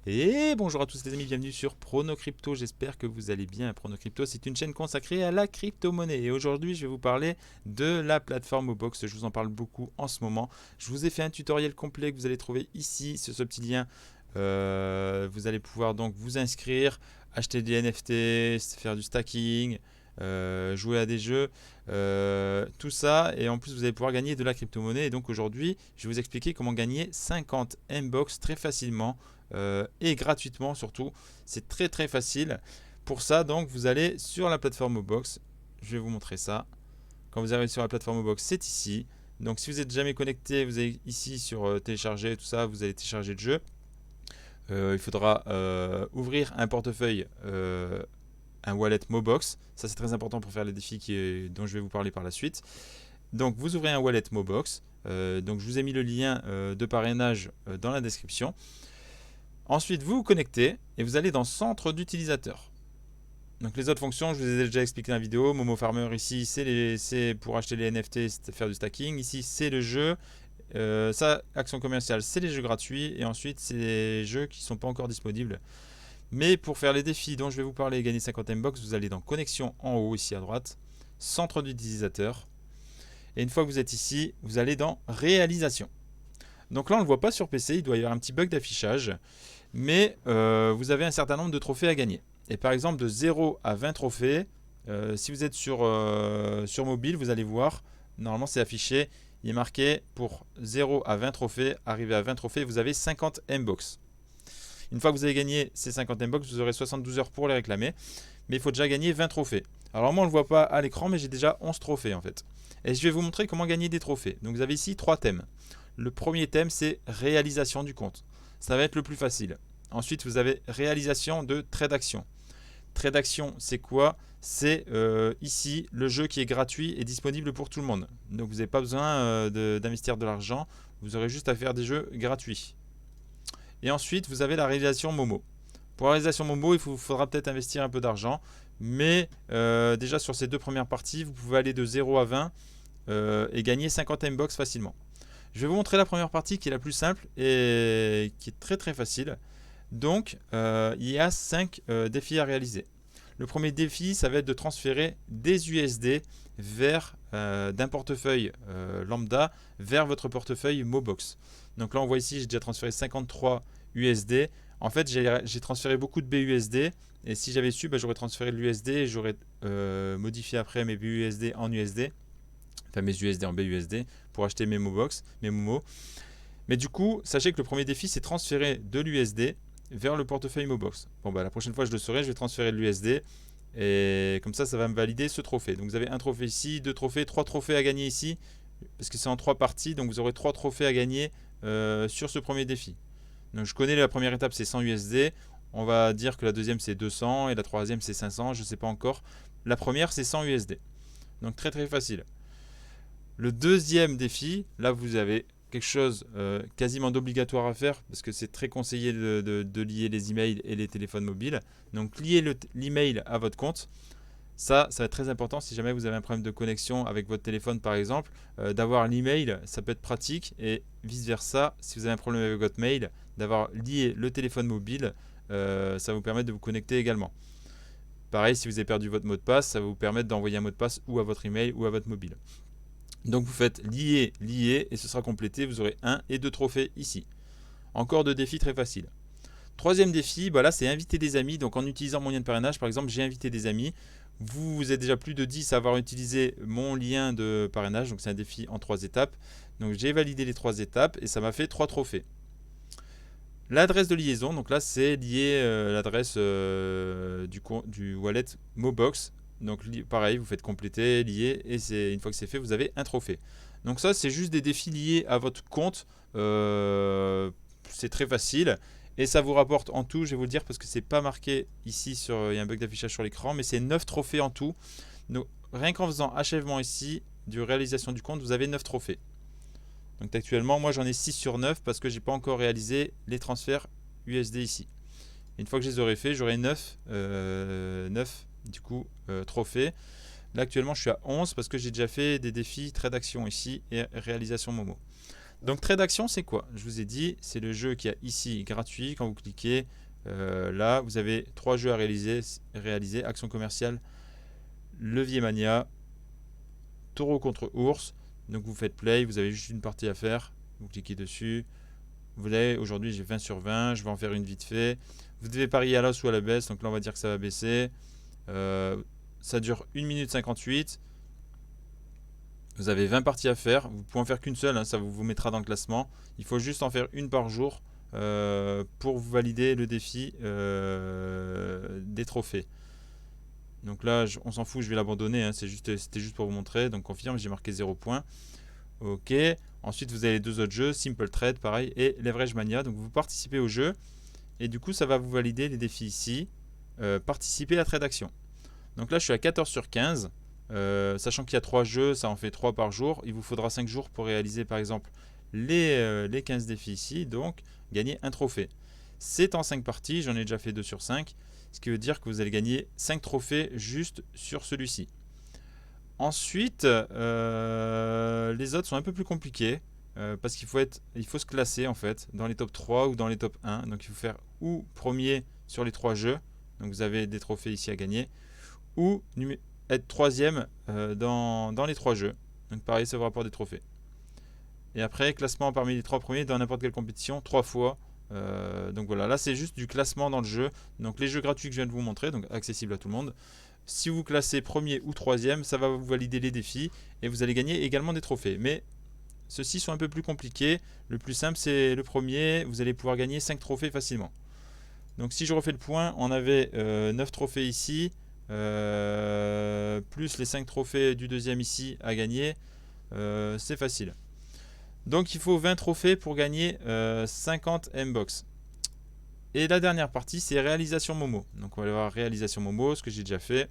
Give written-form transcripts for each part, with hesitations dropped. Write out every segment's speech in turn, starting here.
Et bonjour à tous les amis, bienvenue sur Pronocrypto, j'espère que vous allez bien. Pronocrypto, c'est une chaîne consacrée à la crypto-monnaie et aujourd'hui je vais vous parler de la plateforme Mobox, je vous en parle beaucoup en ce moment. Je vous ai fait un tutoriel complet que vous allez trouver ici sur ce petit lien. Vous allez pouvoir donc vous inscrire, acheter des NFT, faire du stacking, jouer à des jeux, tout ça, et en plus vous allez pouvoir gagner de la crypto-monnaie. Et donc aujourd'hui je vais vous expliquer comment gagner 50 Mbox très facilement et gratuitement surtout. C'est très très facile. Pour ça, donc, vous allez sur la plateforme Mobox. Je vais vous montrer ça. Quand vous arrivez sur la plateforme Mobox, c'est ici. Donc, si vous n'êtes jamais connecté, vous allez ici sur télécharger, tout ça, vous allez télécharger le jeu. Il faudra ouvrir un portefeuille, un wallet Mobox. Ça, c'est très important pour faire les défis dont je vais vous parler par la suite. Donc, vous ouvrez un wallet Mobox. Donc, je vous ai mis le lien de parrainage dans la description. Ensuite, vous vous connectez et vous allez dans Centre d'utilisateur. Donc les autres fonctions, je vous ai déjà expliqué dans la vidéo. Momo Farmer ici, c'est pour acheter les NFT, c'est faire du stacking. Ici, c'est le jeu. Ça, action commerciale, c'est les jeux gratuits. Et ensuite, c'est les jeux qui ne sont pas encore disponibles. Mais pour faire les défis dont je vais vous parler et gagner 50 Mbox, vous allez dans Connexion en haut, ici à droite. Centre d'utilisateur. Et une fois que vous êtes ici, vous allez dans Réalisation. Donc là, on ne le voit pas sur PC, il doit y avoir un petit bug d'affichage. Mais vous avez un certain nombre de trophées à gagner. Et par exemple, de 0 à 20 trophées, si vous êtes sur mobile, vous allez voir, normalement c'est affiché, il est marqué pour 0 à 20 trophées, arrivé à 20 trophées, vous avez 50 Mbox. Une fois que vous avez gagné ces 50 Mbox, vous aurez 72 heures pour les réclamer, mais il faut déjà gagner 20 trophées. Alors moi on ne le voit pas à l'écran, mais j'ai déjà 11 trophées en fait. Et je vais vous montrer comment gagner des trophées. Donc vous avez ici 3 thèmes. Le premier thème, c'est réalisation du compte. Ça va être le plus facile. Ensuite, vous avez réalisation de trade d'action. Trade d'action, c'est quoi? C'est ici le jeu qui est gratuit et disponible pour tout le monde. Donc vous n'avez pas besoin d'investir de l'argent. Vous aurez juste à faire des jeux gratuits. Et ensuite, vous avez la réalisation Momo. Pour la réalisation Momo, il faudra peut-être investir un peu d'argent. Mais déjà sur ces deux premières parties, vous pouvez aller de 0 à 20 et gagner 50 Mbox facilement. Je vais vous montrer la première partie qui est la plus simple et qui est très très facile. Donc, il y a 5 défis à réaliser. Le premier défi, ça va être de transférer des USD d'un portefeuille lambda vers votre portefeuille Mobox. Donc là, on voit ici, j'ai déjà transféré 53 USD. En fait, j'ai transféré beaucoup de BUSD. Et si j'avais su, j'aurais transféré de l'USD et j'aurais modifié après mes BUSD en USD. Enfin, mes USD en BUSD pour acheter mes Mobox, mes Momo. Mais du coup, sachez que le premier défi, c'est transférer de l'USD vers le portefeuille Mobox. Bon, la prochaine fois, je le saurai, je vais transférer de l'USD. Et comme ça va me valider ce trophée. Donc vous avez un trophée ici, deux trophées, trois trophées à gagner ici. Parce que c'est en trois parties, donc vous aurez trois trophées à gagner sur ce premier défi. Donc je connais la première étape, c'est 100 USD. On va dire que la deuxième, c'est 200 et la troisième, c'est 500. Je ne sais pas encore. La première, c'est 100 USD. Donc très très facile. Le deuxième défi, là vous avez quelque chose quasiment d'obligatoire à faire parce que c'est très conseillé de lier les emails et les téléphones mobiles. Donc lier l'email à votre compte. Ça va être très important si jamais vous avez un problème de connexion avec votre téléphone par exemple. D'avoir l'email, ça peut être pratique et vice versa, si vous avez un problème avec votre mail, d'avoir lié le téléphone mobile, ça va vous permettre de vous connecter également. Pareil, si vous avez perdu votre mot de passe, ça va vous permettre d'envoyer un mot de passe ou à votre email ou à votre mobile. Donc vous faites lier, lier et ce sera complété. Vous aurez un et deux trophées ici. Encore deux défis très faciles. Troisième défi, là c'est inviter des amis. Donc en utilisant mon lien de parrainage, par exemple, j'ai invité des amis. Vous êtes déjà plus de 10 à avoir utilisé mon lien de parrainage. Donc c'est un défi en 3 étapes. Donc j'ai validé les 3 étapes et ça m'a fait 3 trophées. L'adresse de liaison, donc là c'est lié l'adresse du wallet Mobox. Donc pareil, vous faites compléter, lier, et une fois que c'est fait, vous avez un trophée. Donc ça, c'est juste des défis liés à votre compte. C'est très facile. Et ça vous rapporte en tout, je vais vous le dire parce que c'est pas marqué ici, il y a un bug d'affichage sur l'écran, mais c'est 9 trophées en tout. Donc rien qu'en faisant achèvement ici, du réalisation du compte, vous avez 9 trophées. Donc actuellement, moi j'en ai 6 sur 9 parce que j'ai pas encore réalisé les transferts USD ici. Une fois que je les aurai fait, j'aurai 9 du coup trophées. Là actuellement je suis à 11 parce que j'ai déjà fait des défis trade d'action ici et réalisation Momo. Donc Trade Action, c'est quoi? Je vous ai dit, c'est le jeu qui a ici gratuit. Quand vous cliquez là, vous avez 3 jeux à réaliser, Action commerciale, Levier Mania, Taureau contre Ours. Donc vous faites play, vous avez juste une partie à faire, vous cliquez dessus. Vous voyez, aujourd'hui j'ai 20 sur 20, je vais en faire une vite fait. Vous devez parier à la hausse ou à la baisse, donc là on va dire que ça va baisser. Ça dure 1 minute 58. Vous avez 20 parties à faire, vous pouvez en faire qu'une seule, hein, ça vous mettra dans le classement. Il faut juste en faire une par jour pour vous valider le défi des trophées. Donc là, on s'en fout, je vais l'abandonner, hein, c'était juste pour vous montrer. Donc confirme, j'ai marqué 0 points. Ok. Ensuite, vous avez les 2 autres jeux, Simple Trade, pareil, et Leverage Mania. Donc vous participez au jeu, et du coup, ça va vous valider les défis ici. Participer à Trade Action. Donc là, je suis à 14 sur 15. Sachant qu'il y a 3 jeux, ça en fait 3 par jour. Il vous faudra 5 jours pour réaliser, par exemple, les 15 défis ici. Donc, gagner un trophée. C'est en 5 parties, j'en ai déjà fait 2 sur 5. Ce qui veut dire que vous allez gagner 5 trophées juste sur celui-ci. Ensuite, les autres sont un peu plus compliqués. Parce qu'il faut se classer en fait dans les top 3 ou dans les top 1. Donc il faut faire ou premier sur les 3 jeux. Donc vous avez des trophées ici à gagner. Ou être troisième dans les 3 jeux. Donc pareil, ça vous rapporte des trophées. Et après, classement parmi les 3 premiers dans n'importe quelle compétition, 3 fois. Donc voilà, là c'est juste du classement dans le jeu. Donc les jeux gratuits que je viens de vous montrer, donc accessibles à tout le monde. Si vous classez premier ou troisième, ça va vous valider les défis et vous allez gagner également des trophées. Mais ceux-ci sont un peu plus compliqués. Le plus simple, c'est le premier. Vous allez pouvoir gagner 5 trophées facilement. Donc si je refais le point, on avait 9 trophées ici, plus les 5 trophées du deuxième ici à gagner. C'est facile. Donc il faut 20 trophées pour gagner 50 M-Box. Et la dernière partie, c'est réalisation Momo. Donc on va aller voir réalisation Momo, ce que j'ai déjà fait.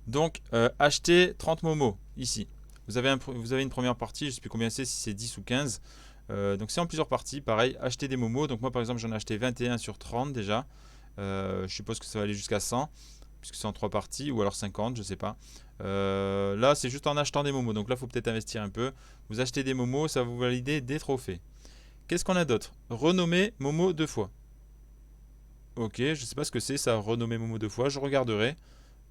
Donc acheter 30 Momo ici. Vous avez une première partie, je ne sais plus combien c'est, si c'est 10 ou 15. Donc c'est en plusieurs parties, pareil, acheter des momos. Donc moi par exemple j'en ai acheté 21 sur 30 déjà. Je suppose que ça va aller jusqu'à 100, puisque c'est en 3 parties, ou alors 50, je sais pas. Là c'est juste en achetant des momos, donc là il faut peut-être investir un peu. Vous achetez des momos, ça va vous valider des trophées. Qu'est-ce qu'on a d'autre? Renommer Momo 2 fois. Ok, je sais pas ce que c'est ça, renommer Momo 2 fois, je regarderai.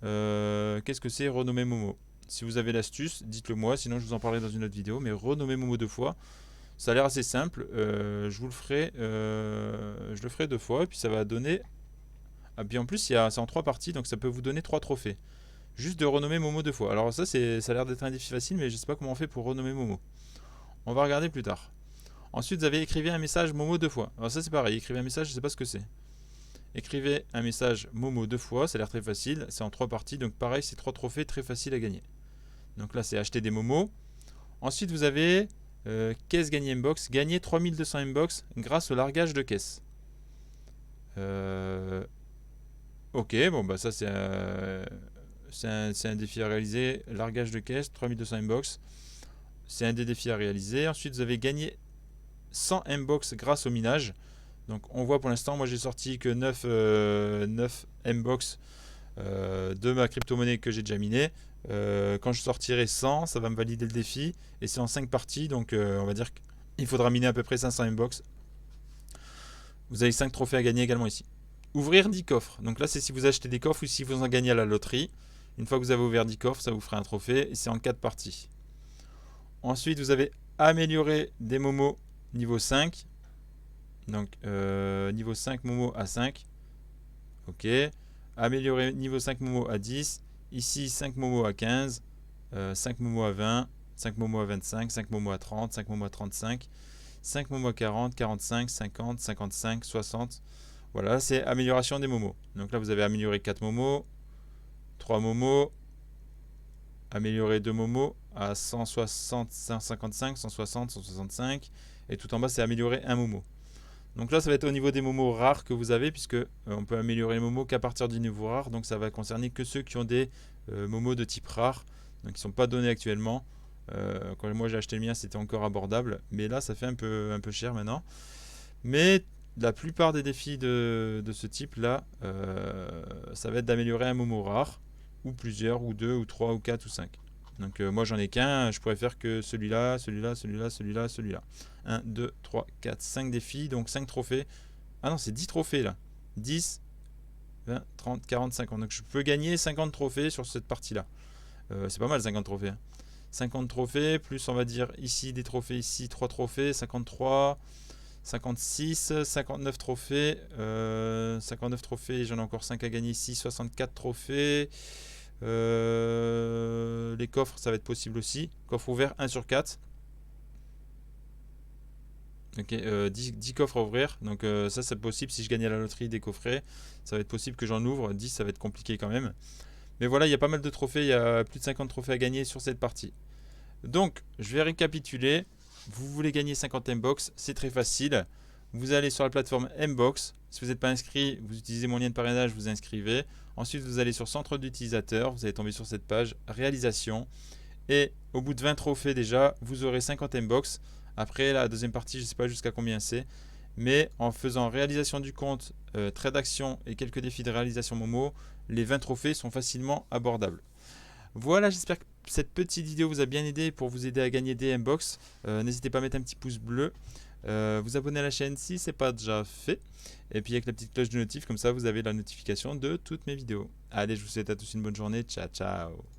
Qu'est-ce que c'est renommer Momo? Si vous avez l'astuce, dites-le moi, sinon je vous en parlerai dans une autre vidéo. Mais renommer Momo 2 fois, ça a l'air assez simple. Je le ferai 2 fois et puis ça va donner. Ah, puis en plus, c'est en 3 parties, donc ça peut vous donner 3 trophées. Juste de renommer Momo 2 fois. Alors ça a l'air d'être un défi facile, mais je sais pas comment on fait pour renommer Momo. On va regarder plus tard. Ensuite, vous avez écrivé un message Momo 2 fois. Alors ça c'est pareil, écrivez un message, je sais pas ce que c'est. Écrivez un message Momo 2 fois, ça a l'air très facile. C'est en 3 parties, donc pareil, c'est 3 trophées très faciles à gagner. Donc là, c'est acheter des Momos. Ensuite, vous avez caisse gagner Mbox. Gagner 3200 Mbox grâce au largage de caisse. Ok, bon, bah ça, c'est un défi à réaliser. Largage de caisse, 3200 Mbox. C'est un des défis à réaliser. Ensuite, vous avez gagné 100 Mbox grâce au minage. Donc on voit pour l'instant, moi j'ai sorti que 9 M-Box de ma crypto-monnaie que j'ai déjà miné. Quand je sortirai 100, ça va me valider le défi. Et c'est en 5 parties, donc on va dire qu'il faudra miner à peu près 500 M-Box. Vous avez 5 trophées à gagner également ici. Ouvrir 10 coffres. Donc là c'est si vous achetez des coffres ou si vous en gagnez à la loterie. Une fois que vous avez ouvert 10 coffres, ça vous fera un trophée. Et c'est en 4 parties. Ensuite vous avez amélioré des momos niveau 5. Donc niveau 5 Momo à 5. Ok. Améliorer niveau 5 Momo à 10. Ici 5 Momo à 15. 5 Momo à 20. 5 Momo à 25. 5 Momo à 30. 5 Momo à 35. 5 Momo à 40. 45. 50. 55. 60. Voilà, c'est amélioration des Momos. Donc là vous avez amélioré 4 Momos. 3 Momos. Améliorer 2 Momos à 160, 155, 160, 165. Et tout en bas c'est améliorer 1 Momo. Donc là, ça va être au niveau des momos rares que vous avez, puisque on peut améliorer les momos qu'à partir du niveau rare. Donc ça va concerner que ceux qui ont des momos de type rare, donc qui ne sont pas donnés actuellement. Quand moi j'ai acheté le mien, c'était encore abordable, mais là, ça fait un peu cher maintenant. Mais la plupart des défis de ce type-là, ça va être d'améliorer un momo rare, ou plusieurs, ou 2, ou 3, ou 4, ou 5. Donc moi j'en ai qu'un, je pourrais faire que celui-là, celui-là, celui-là, celui-là, celui-là. 1, 2, 3, 4, 5 défis, donc 5 trophées. Ah non, c'est 10 trophées là. 10, 20, 30, 40, 50. Donc je peux gagner 50 trophées sur cette partie-là. C'est pas mal 50 trophées. 50 trophées, plus on va dire ici des trophées, ici 3 trophées, 53, 56, 59 trophées. 59 trophées, j'en ai encore 5 à gagner ici, 64 trophées. Les coffres, ça va être possible aussi. Coffre ouvert, 1 sur 4. Ok, 10 coffres à ouvrir. Donc ça, c'est possible si je gagne à la loterie des coffrets. Ça va être possible que j'en ouvre. 10, ça va être compliqué quand même. Mais voilà, il y a pas mal de trophées. Il y a plus de 50 trophées à gagner sur cette partie. Donc, je vais récapituler. Vous voulez gagner 50 Mbox, c'est très facile. Vous allez sur la plateforme Mbox. Si vous n'êtes pas inscrit, vous utilisez mon lien de parrainage, vous inscrivez. Ensuite, vous allez sur Centre d'utilisateur. Vous allez tomber sur cette page Réalisation. Et au bout de 20 trophées déjà, vous aurez 50 Mbox. Après, la deuxième partie, je ne sais pas jusqu'à combien c'est. Mais en faisant réalisation du compte, trade d'action et quelques défis de réalisation Momo, les 20 trophées sont facilement abordables. Voilà, j'espère que cette petite vidéo vous a bien aidé pour vous aider à gagner des Mbox. N'hésitez pas à mettre un petit pouce bleu. Vous abonner à la chaîne si ce n'est pas déjà fait. Et puis avec la petite cloche de notif, comme ça vous avez la notification de toutes mes vidéos. Allez, je vous souhaite à tous une bonne journée. Ciao, ciao.